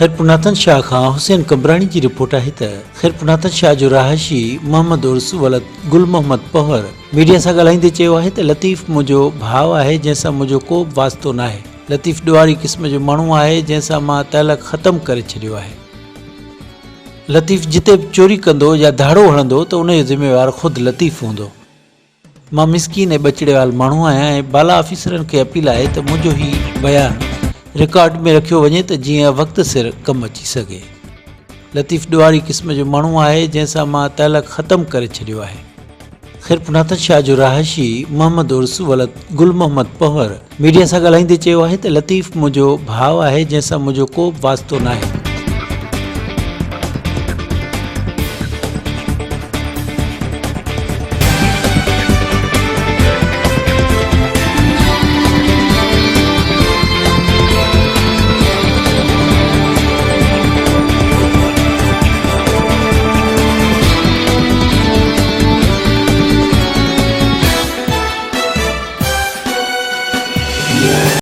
खैरपुनाथन शाह खां हुसैन कमरानी की रिपोर्ट है त खैरपुनाथन शाह जो रहायशी मोहम्मद उर्स वलद गुल मोहम्मद पहर मीडिया से ॻाल्हाईंदे चयो आहे त लतीफ़ मुझो भाव है जैसा मुझो को बि वास्तो न आहे। लतीफ़ ॾुआरी क़िस्म जो माण्हू आहे जैसा मां तलक ख़त्म करे छॾियो आहे। लतीफ़ जिते बि चोरी कंदो या धाड़ो हणंदो त उन जो ज़िम्मेवार ख़ुदि लतीफ़ हूंदो। मां मिसकीन ऐं बचिड़ेवाल माण्हू आहियां ऐं बाला ऑफिसरनि खे अपील आहे त मुंहिंजो ही बयानु रिकॉर्ड में रखियो वञे त जीअं वक़्त सिर कमु अची सघे। लतीफ़ ॾुआरी क़िस्म जो माण्हू आहे जंहिंसां मां तलक ख़त्म करे छॾियो आहे। खैरपुनाथन शाह जो रहायशी मोहम्मद उर्स वलद गुल मोहम्मद पहर मीडिया सां ॻाल्हाईंदे चयो आहे त लतीफ़ मुंहिंजो भाउ आहे जंहिंसां मुंहिंजो को बि वास्तो न आहे।